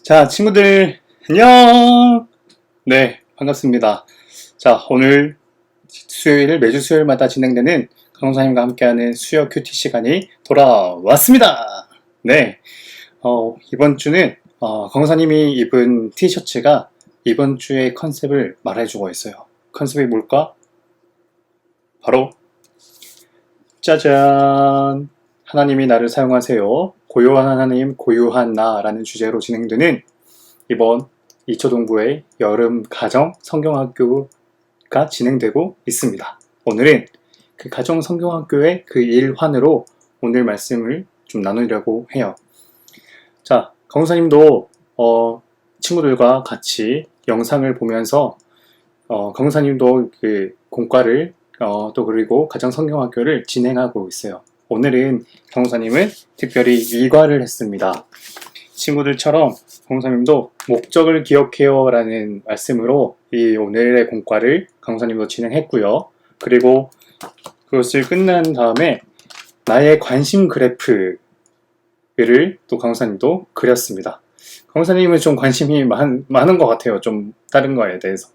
자, 친구들, 안녕! 네, 반갑습니다. 자, 오늘 매주 수요일마다 진행되는 강사님과 함께하는 수요 큐티 시간이 돌아왔습니다! 네, 이번 주는, 강사님이 입은 티셔츠가 이번 주의 컨셉을 말해주고 있어요. 컨셉이 뭘까? 바로, 짜잔! 하나님이 나를 사용하세요. 고요한 하나님, 고요한 나라는 주제로 진행되는 이번 이초동부의 여름 가정 성경학교가 진행되고 있습니다. 오늘은 그 가정 성경학교의 그 일환으로 오늘 말씀을 좀 나누려고 해요. 자, 강사님도 친구들과 같이 영상을 보면서 강사님도 그 공과를 또 그리고 가정 성경학교를 진행하고 있어요. 오늘은 강사님은 특별히 일과를 했습니다. 친구들처럼 강사님도 목적을 기억해요 라는 말씀으로 이 오늘의 공과를 강사님도 진행했고요. 그리고 그것을 끝난 다음에 나의 관심 그래프를 또 강사님도 그렸습니다. 강사님은 좀 관심이 많은 것 같아요. 좀 다른 거에 대해서.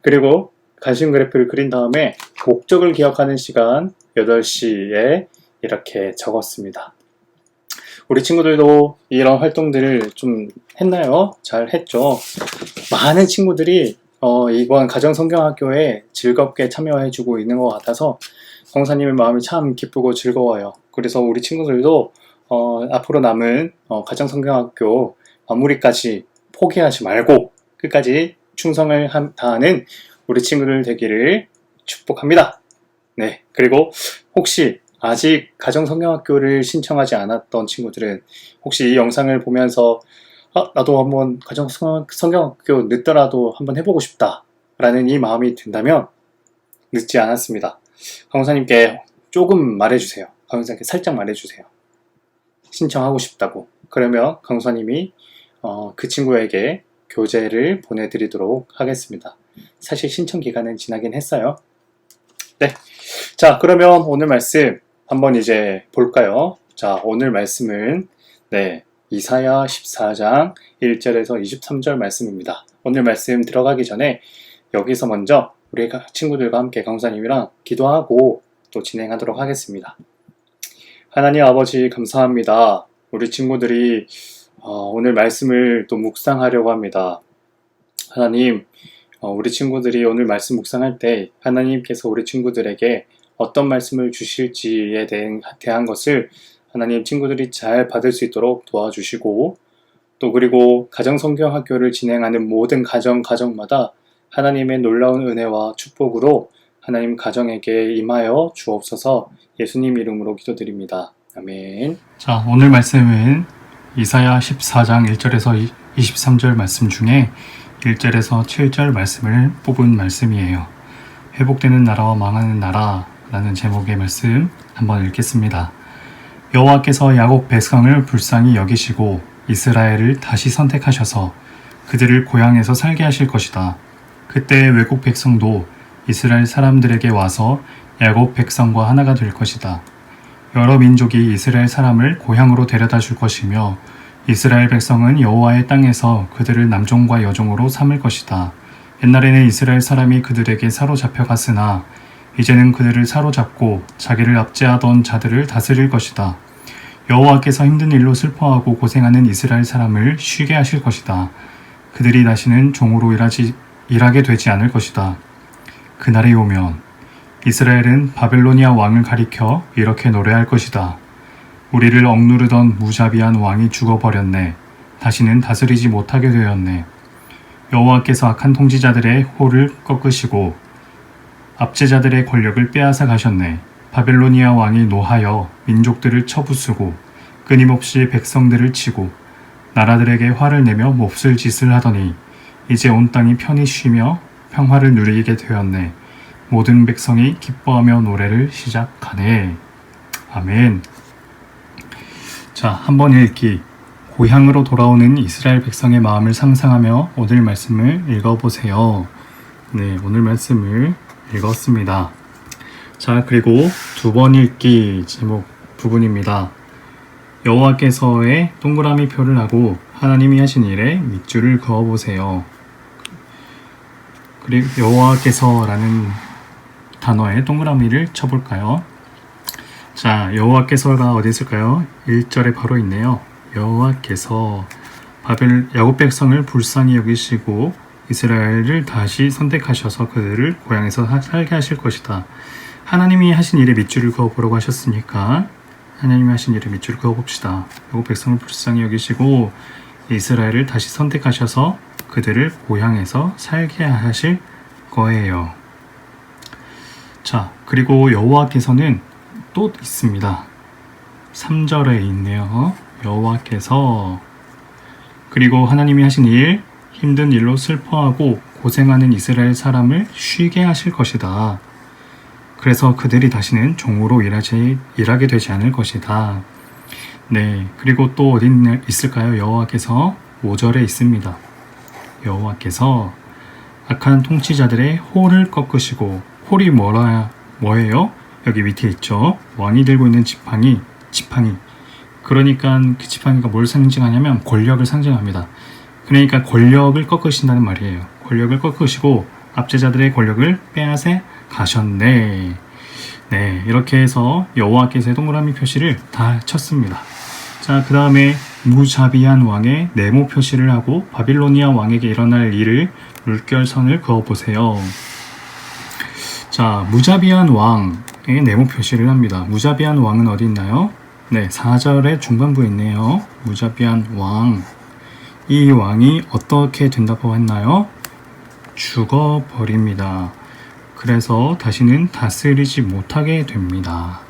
그리고 관심 그래프를 그린 다음에 목적을 기억하는 시간 8시에 이렇게 적었습니다. 우리 친구들도 이런 활동들을 좀 했나요? 잘 했죠? 많은 친구들이 이번 가정성경학교에 즐겁게 참여해주고 있는 것 같아서 강사님의 마음이 참 기쁘고 즐거워요. 그래서 우리 친구들도 앞으로 남은 가정성경학교 마무리까지 포기하지 말고 끝까지 충성을 다하는 우리 친구들 되기를 축복합니다. 네, 그리고 혹시 아직 가정성경학교를 신청하지 않았던 친구들은 혹시 이 영상을 보면서 나도 한번 가정성경학교 늦더라도 한번 해보고 싶다 라는 이 마음이 든다면 늦지 않았습니다. 강사님께 조금 말해주세요. 강사님께 살짝 말해주세요. 신청하고 싶다고. 그러면 강사님이 그 친구에게 교재를 보내드리도록 하겠습니다. 사실 신청 기간은 지나긴 했어요. 네, 자, 그러면 오늘 말씀 한번 이제 볼까요? 자, 오늘 말씀은 이사야 14장 1절에서 23절 말씀입니다. 오늘 말씀 들어가기 전에 여기서 먼저 우리 친구들과 함께 강사님이랑 기도하고 또 진행하도록 하겠습니다. 하나님 아버지 감사합니다. 우리 친구들이 오늘 말씀을 또 묵상하려고 합니다. 하나님, 우리 친구들이 오늘 말씀 묵상할 때 하나님께서 우리 친구들에게 어떤 말씀을 주실지에 대한 것을 하나님 친구들이 잘 받을 수 있도록 도와주시고 또 그리고 가정성경학교를 진행하는 모든 가정마다 하나님의 놀라운 은혜와 축복으로 하나님 가정에게 임하여 주옵소서. 예수님 이름으로 기도드립니다. 아멘. 자, 오늘 말씀은 이사야 14장 1절에서 23절 말씀 중에 1절에서 7절 말씀을 뽑은 말씀이에요. 회복되는 나라와 망하는 나라 라는 제목의 말씀 한번 읽겠습니다. 여호와께서 야곱 백성을 불쌍히 여기시고 이스라엘을 다시 선택하셔서 그들을 고향에서 살게 하실 것이다. 그때 외국 백성도 이스라엘 사람들에게 와서 야곱 백성과 하나가 될 것이다. 여러 민족이 이스라엘 사람을 고향으로 데려다 줄 것이며 이스라엘 백성은 여호와의 땅에서 그들을 남종과 여종으로 삼을 것이다. 옛날에는 이스라엘 사람이 그들에게 사로잡혀 갔으나 이제는 그들을 사로잡고 자기를 압제하던 자들을 다스릴 것이다. 여호와께서 힘든 일로 슬퍼하고 고생하는 이스라엘 사람을 쉬게 하실 것이다. 그들이 다시는 종으로 일하게 되지 않을 것이다. 그날이 오면 이스라엘은 바벨로니아 왕을 가리켜 이렇게 노래할 것이다. 우리를 억누르던 무자비한 왕이 죽어버렸네. 다시는 다스리지 못하게 되었네. 여호와께서 악한 통치자들의 호를 꺾으시고 압제자들의 권력을 빼앗아 가셨네. 바벨로니아 왕이 노하여 민족들을 쳐부수고 끊임없이 백성들을 치고 나라들에게 화를 내며 몹쓸 짓을 하더니 이제 온 땅이 편히 쉬며 평화를 누리게 되었네. 모든 백성이 기뻐하며 노래를 시작하네. 아멘. 자, 한번 읽기. 고향으로 돌아오는 이스라엘 백성의 마음을 상상하며 오늘 말씀을 읽어보세요. 네, 오늘 말씀을 읽었습니다. 자, 그리고 두 번 읽기 제목 부분입니다. 여호와께서의 동그라미 표를 하고 하나님이 하신 일에 밑줄을 그어보세요. 그리고 여호와께서라는 단어에 동그라미를 쳐볼까요? 자, 여호와께서가 어디 있을까요? 1절에 바로 있네요. 여호와께서 야곱 백성을 불쌍히 여기시고 이스라엘을 다시 선택하셔서 그들을 고향에서 살게 하실 것이다. 하나님이 하신 일에 밑줄을 그어보라고 하셨으니까 하나님이 하신 일에 밑줄을 그어봅시다. 야곱 백성을 불쌍히 여기시고 이스라엘을 다시 선택하셔서 그들을 고향에서 살게 하실 거예요. 자, 그리고 여호와께서는 또 있습니다. 3절에 있네요. 여호와께서 그리고 하나님이 하신 일, 힘든 일로 슬퍼하고 고생하는 이스라엘 사람을 쉬게 하실 것이다. 그래서 그들이 다시는 종으로 일하게 되지 않을 것이다. 네, 그리고 또 어디 있을까요? 여호와께서 5절에 있습니다. 여호와께서 악한 통치자들의 홀을 꺾으시고, 홀이 뭐예요? 여기 밑에 있죠. 왕이 들고 있는 지팡이. 그러니까 그 지팡이가 뭘 상징하냐면 권력을 상징합니다. 그러니까 권력을 꺾으신다는 말이에요. 권력을 꺾으시고 압제자들의 권력을 빼앗아 가셨네. 네, 이렇게 해서 여호와께서의 동그라미 표시를 다 쳤습니다. 자, 그 다음에 무자비한 왕의 네모 표시를 하고 바빌로니아 왕에게 일어날 일을 물결선을 그어보세요. 자, 무자비한 왕의 네모 표시를 합니다. 무자비한 왕은 어디 있나요? 네, 4절의 중반부에 있네요. 무자비한 왕. 이 왕이 어떻게 된다고 했나요? 죽어버립니다. 그래서 다시는 다스리지 못하게 됩니다.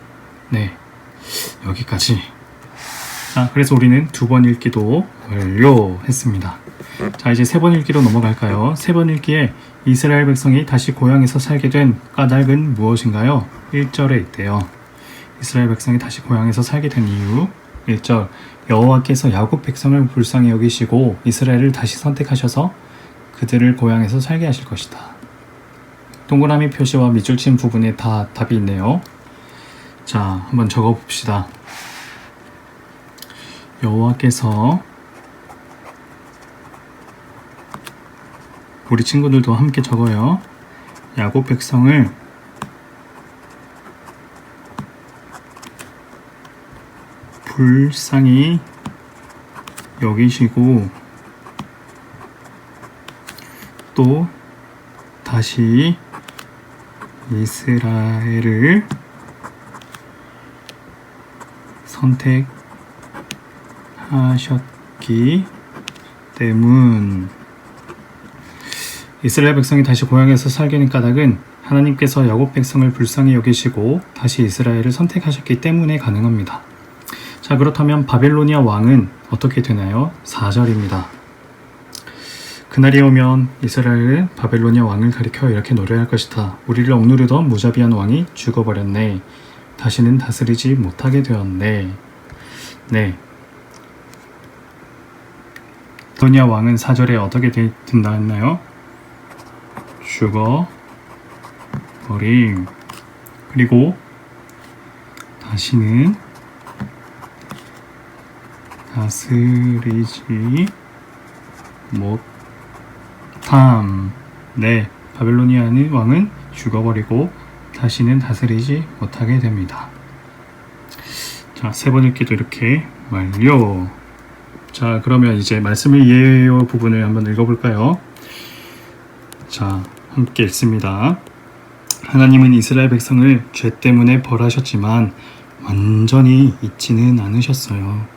네, 여기까지. 자, 그래서 우리는 2번 읽기도 완료했습니다. 자, 이제 3번 읽기로 넘어갈까요? 3번 읽기에 이스라엘 백성이 다시 고향에서 살게 된 까닭은 무엇인가요? 1절에 있대요. 이스라엘 백성이 다시 고향에서 살게 된 이유. 1절, 여호와께서 야곱 백성을 불쌍히 여기시고 이스라엘을 다시 선택하셔서 그들을 고향에서 살게 하실 것이다. 동그라미 표시와 밑줄 친 부분에 다 답이 있네요. 자, 한번 적어봅시다. 여호와께서, 우리 친구들도 함께 적어요. 야곱 백성을 불쌍히 여기시고 또 다시 이스라엘을 선택하셨기 때문. 이스라엘 백성이 다시 고향에서 살게 된 까닭은 하나님께서 야곱 백성을 불쌍히 여기시고 다시 이스라엘을 선택하셨기 때문에 가능합니다. 자, 그렇다면 바벨로니아 왕은 어떻게 되나요? 4절입니다. 그날이 오면 이스라엘은 바벨로니아 왕을 가리켜 이렇게 노래할 것이다. 우리를 억누르던 무자비한 왕이 죽어버렸네. 다시는 다스리지 못하게 되었네. 네. 바벨로니아 왕은 4절에 어떻게 된다 했나요? 죽어버림. 그리고 다시는 다스리지 못함. 네, 바벨로니아 왕은 죽어버리고 다시는 다스리지 못하게 됩니다. 자, 3번 읽기도 이렇게 완료. 자, 그러면 이제 말씀을 이해해요 부분을 한번 읽어볼까요? 자, 함께 읽습니다. 하나님은 이스라엘 백성을 죄 때문에 벌하셨지만 완전히 잊지는 않으셨어요.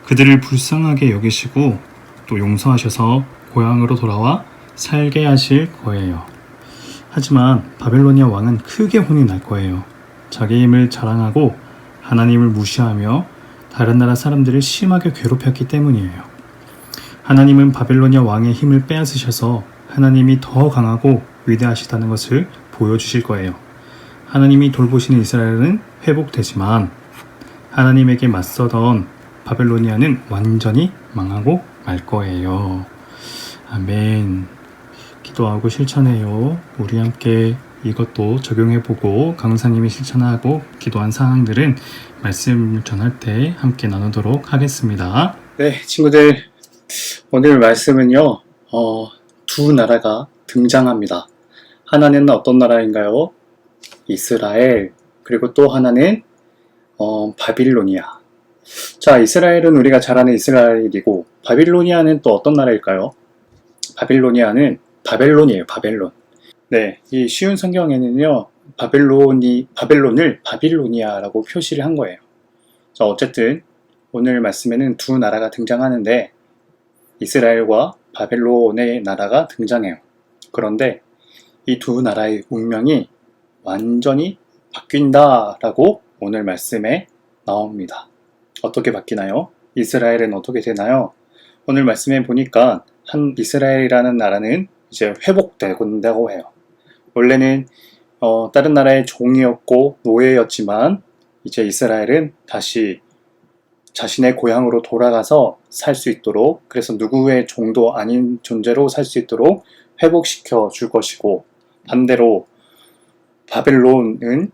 그들을 불쌍하게 여기시고 또 용서하셔서 고향으로 돌아와 살게 하실 거예요. 하지만 바벨로니아 왕은 크게 혼이 날 거예요. 자기 힘을 자랑하고 하나님을 무시하며 다른 나라 사람들을 심하게 괴롭혔기 때문이에요. 하나님은 바벨로니아 왕의 힘을 빼앗으셔서 하나님이 더 강하고 위대하시다는 것을 보여주실 거예요. 하나님이 돌보시는 이스라엘은 회복되지만 하나님에게 맞서던 바벨로니아는 완전히 망하고 말 거예요. 아멘. 기도하고 실천해요. 우리 함께 이것도 적용해보고 강사님이 실천하고 기도한 사항들은 말씀 전할 때 함께 나누도록 하겠습니다. 네, 친구들, 오늘 말씀은요, 두 나라가 등장합니다. 하나는 어떤 나라인가요? 이스라엘, 그리고 또 하나는 바빌로니아. 자, 이스라엘은 우리가 잘 아는 이스라엘이고 바빌로니아는 또 어떤 나라일까요? 바빌로니아는 바벨론이에요. 바벨론. 네, 이 쉬운 성경에는요, 바벨론을 바빌로니아라고 표시를 한 거예요. 자, 어쨌든 오늘 말씀에는 두 나라가 등장하는데 이스라엘과 바벨론의 나라가 등장해요. 그런데 이 두 나라의 운명이 완전히 바뀐다라고 오늘 말씀에 나옵니다. 어떻게 바뀌나요? 이스라엘은 어떻게 되나요? 오늘 말씀에 보니까 한 이스라엘이라는 나라는 이제 회복된다고 해요. 원래는 다른 나라의 종이었고 노예였지만 이제 이스라엘은 다시 자신의 고향으로 돌아가서 살 수 있도록, 그래서 누구의 종도 아닌 존재로 살 수 있도록 회복시켜 줄 것이고, 반대로 바벨론은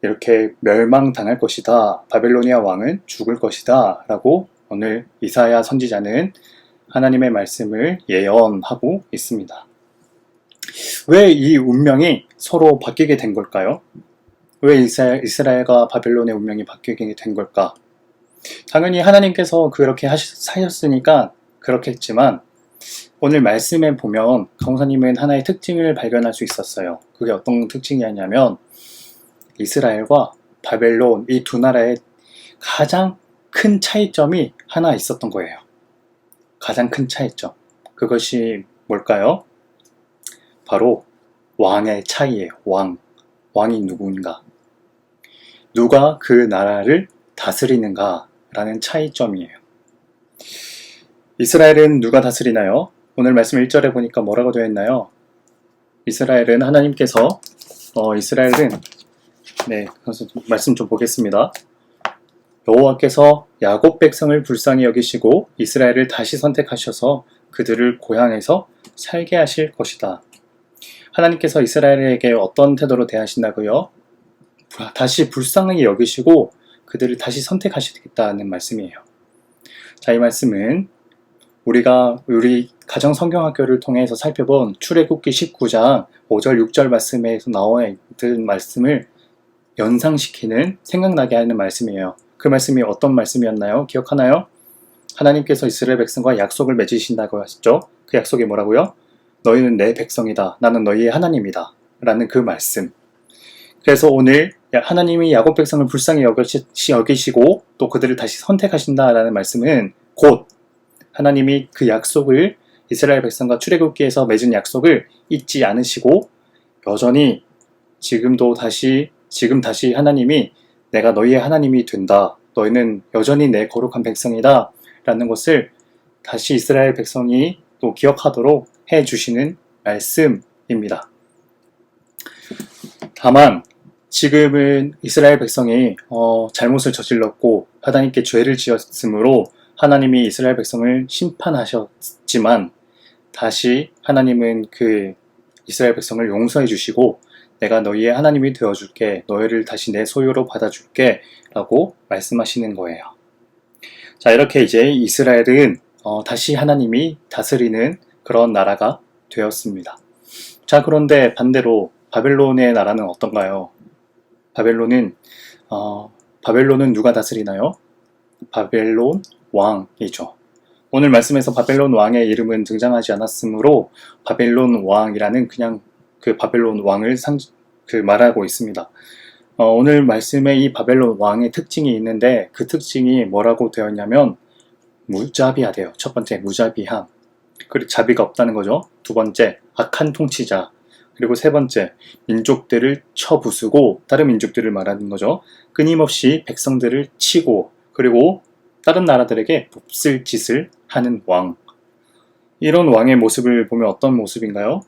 이렇게 멸망당할 것이다. 바벨로니아 왕은 죽을 것이다. 라고 오늘 이사야 선지자는 하나님의 말씀을 예언하고 있습니다. 왜 이 운명이 서로 바뀌게 된 걸까요? 왜 이스라엘과 바벨론의 운명이 바뀌게 된 걸까? 당연히 하나님께서 그렇게 하셨으니까 그렇겠지만 오늘 말씀에 보면 강사님은 하나의 특징을 발견할 수 있었어요. 그게 어떤 특징이었냐면 이스라엘과 바벨론 이 두 나라의 가장 큰 차이점이 하나 있었던 거예요. 가장 큰 차이점. 그것이 뭘까요? 바로 왕의 차이예요. 왕이 누구인가? 누가 그 나라를 다스리는가? 라는 차이점이에요. 이스라엘은 누가 다스리나요? 오늘 말씀 1절에 보니까 뭐라고 되어 있나요? 이스라엘은 하나님께서 네, 그래서 말씀 좀 보겠습니다. 여호와께서 야곱 백성을 불쌍히 여기시고 이스라엘을 다시 선택하셔서 그들을 고향에서 살게 하실 것이다. 하나님께서 이스라엘에게 어떤 태도로 대하신다고요? 다시 불쌍히 여기시고 그들을 다시 선택하시겠다는 말씀이에요. 자, 이 말씀은 우리 가정 성경학교를 통해서 살펴본 출애굽기 19장 5절 6절 말씀에서 나와 있는 말씀을 연상시키는, 생각나게 하는 말씀이에요. 그 말씀이 어떤 말씀이었나요? 기억하나요? 하나님께서 이스라엘 백성과 약속을 맺으신다고 하셨죠? 그 약속이 뭐라고요? 너희는 내 백성이다. 나는 너희의 하나님이다. 라는 그 말씀. 그래서 오늘 하나님이 야곱 백성을 불쌍히 여기시고 또 그들을 다시 선택하신다라는 말씀은 곧 하나님이 그 약속을, 이스라엘 백성과 출애굽기에서 맺은 약속을 잊지 않으시고 여전히 지금 다시 하나님이 내가 너희의 하나님이 된다. 너희는 여전히 내 거룩한 백성이다. 라는 것을 다시 이스라엘 백성이 또 기억하도록 해주시는 말씀입니다. 다만 지금은 이스라엘 백성이 잘못을 저질렀고 하나님께 죄를 지었으므로 하나님이 이스라엘 백성을 심판하셨지만 다시 하나님은 그 이스라엘 백성을 용서해 주시고 내가 너희의 하나님이 되어줄게, 너희를 다시 내 소유로 받아줄게 라고 말씀하시는 거예요. 자, 이렇게 이제 이스라엘은 다시 하나님이 다스리는 그런 나라가 되었습니다. 자, 그런데 반대로 바벨론의 나라는 어떤가요? 바벨론은 누가 다스리나요? 바벨론 왕이죠. 오늘 말씀에서 바벨론 왕의 이름은 등장하지 않았으므로 바벨론 왕이라는 그냥 그 바벨론 왕을 말하고 있습니다. 오늘 말씀에 이 바벨론 왕의 특징이 있는데 그 특징이 뭐라고 되었냐면 무자비하대요. 첫 번째, 무자비함. 그리고 자비가 없다는 거죠. 두 번째, 악한 통치자. 그리고 세 번째, 민족들을 쳐부수고, 다른 민족들을 말하는 거죠. 끊임없이 백성들을 치고, 그리고 다른 나라들에게 몹쓸 짓을 하는 왕. 이런 왕의 모습을 보면 어떤 모습인가요?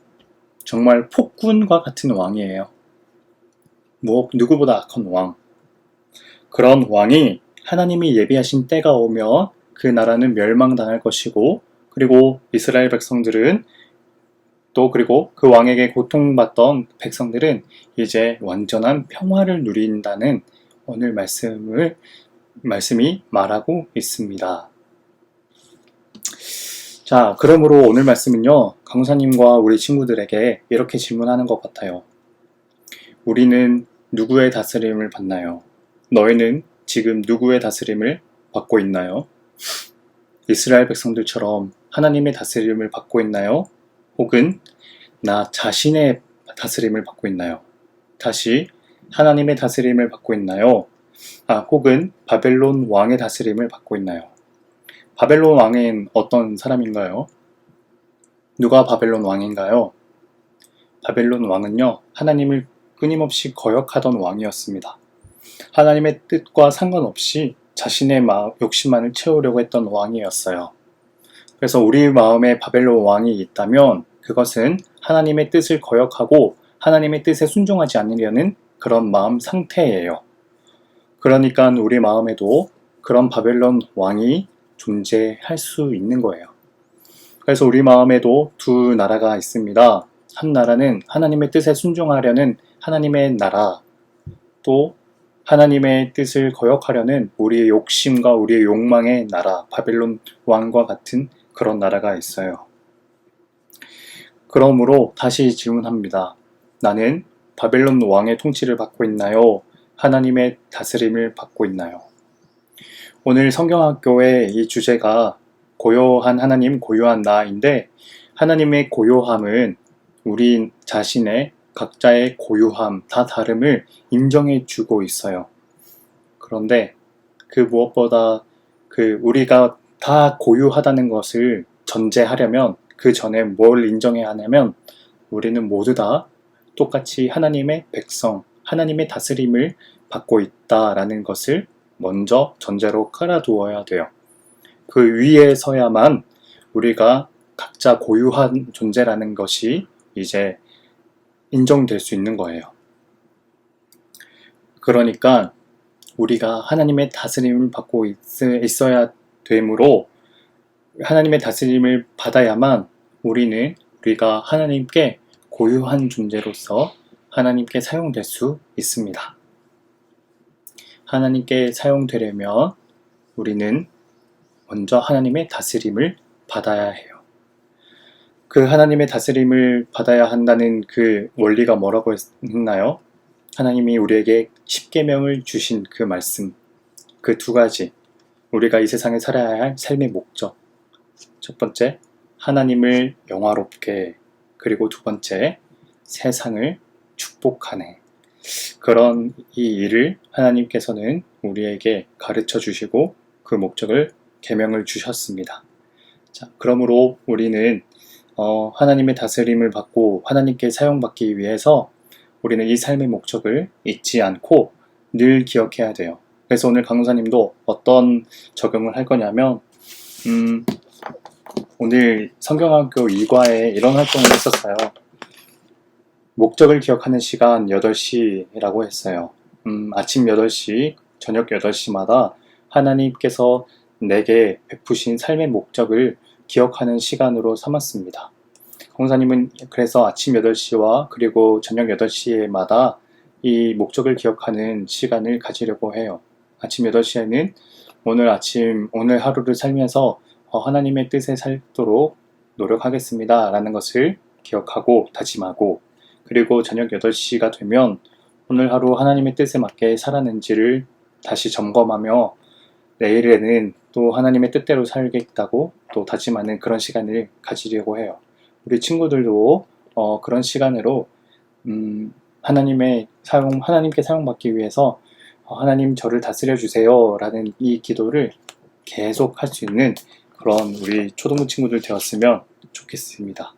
정말 폭군과 같은 왕이에요. 누구보다 악한 왕. 그런 왕이 하나님이 예비하신 때가 오면 그 나라는 멸망당할 것이고, 그리고 이스라엘 백성들은 또 그리고 그 왕에게 고통받던 백성들은 이제 완전한 평화를 누린다는 오늘 말씀이 말하고 있습니다. 자, 그러므로 오늘 말씀은요, 강사님과 우리 친구들에게 이렇게 질문하는 것 같아요. 우리는 누구의 다스림을 받나요? 너희는 지금 누구의 다스림을 받고 있나요? 이스라엘 백성들처럼 하나님의 다스림을 받고 있나요? 혹은 나 자신의 다스림을 받고 있나요? 다시 하나님의 다스림을 받고 있나요? 혹은 바벨론 왕의 다스림을 받고 있나요? 바벨론 왕은 어떤 사람인가요? 누가 바벨론 왕인가요? 바벨론 왕은요, 하나님을 끊임없이 거역하던 왕이었습니다. 하나님의 뜻과 상관없이 자신의 욕심만을 채우려고 했던 왕이었어요. 그래서 우리 마음에 바벨론 왕이 있다면 그것은 하나님의 뜻을 거역하고 하나님의 뜻에 순종하지 않으려는 그런 마음 상태예요. 그러니까 우리 마음에도 그런 바벨론 왕이 존재할 수 있는 거예요. 그래서 우리 마음에도 두 나라가 있습니다. 한 나라는 하나님의 뜻에 순종하려는 하나님의 나라, 또 하나님의 뜻을 거역하려는 우리의 욕심과 우리의 욕망의 나라, 바벨론 왕과 같은 그런 나라가 있어요. 그러므로 다시 질문합니다. 나는 바벨론 왕의 통치를 받고 있나요? 하나님의 다스림을 받고 있나요? 오늘 성경학교의 이 주제가 고요한 하나님, 고요한 나인데, 하나님의 고요함은 우리 자신의 각자의 고요함, 다 다름을 인정해 주고 있어요. 그런데 그 무엇보다 우리가 다 고유하다는 것을 전제하려면 그 전에 뭘 인정해야 하냐면 우리는 모두 다 똑같이 하나님의 백성, 하나님의 다스림을 받고 있다라는 것을 먼저 전제로 깔아두어야 돼요. 그 위에 서야만 우리가 각자 고유한 존재라는 것이 이제 인정될 수 있는 거예요. 그러니까 우리가 하나님의 다스림을 받고 있어야 되므로 하나님의 다스림을 받아야만 우리가 하나님께 고유한 존재로서 하나님께 사용될 수 있습니다. 하나님께 사용되려면 우리는 먼저 하나님의 다스림을 받아야 해요. 그 하나님의 다스림을 받아야 한다는 그 원리가 뭐라고 했나요? 하나님이 우리에게 십계명을 주신 그 말씀, 그 두 가지, 우리가 이 세상에 살아야 할 삶의 목적. 첫 번째, 하나님을 영화롭게, 그리고 두 번째, 세상을 축복하네. 그런 이 일을 하나님께서는 우리에게 가르쳐 주시고 그 목적을 계명을 주셨습니다. 자, 그러므로 우리는 하나님의 다스림을 받고 하나님께 사용받기 위해서 우리는 이 삶의 목적을 잊지 않고 늘 기억해야 돼요. 그래서 오늘 강사님도 어떤 적용을 할 거냐면 오늘 성경학교 2과에 이런 활동을 했었어요. 목적을 기억하는 시간 8시라고 했어요. 아침 8시, 저녁 8시마다 하나님께서 내게 베푸신 삶의 목적을 기억하는 시간으로 삼았습니다. 강사님은 그래서 아침 8시와 그리고 저녁 8시마다 이 목적을 기억하는 시간을 가지려고 해요. 아침 8시에는 오늘 하루를 살면서 하나님의 뜻에 살도록 노력하겠습니다 라는 것을 기억하고 다짐하고, 그리고 저녁 8시가 되면 오늘 하루 하나님의 뜻에 맞게 살았는지를 다시 점검하며 내일에는 또 하나님의 뜻대로 살겠다고 또 다짐하는 그런 시간을 가지려고 해요. 우리 친구들도 그런 시간으로 하나님께 사용받기 위해서 하나님 저를 다스려 주세요 라는 이 기도를 계속 할 수 있는 그런 우리 초등부 친구들 되었으면 좋겠습니다.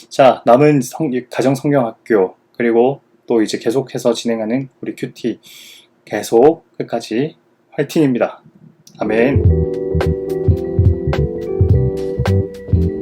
자, 남은 가정성경학교, 그리고 또 이제 계속해서 진행하는 우리 큐티 계속 끝까지 화이팅입니다. 아멘.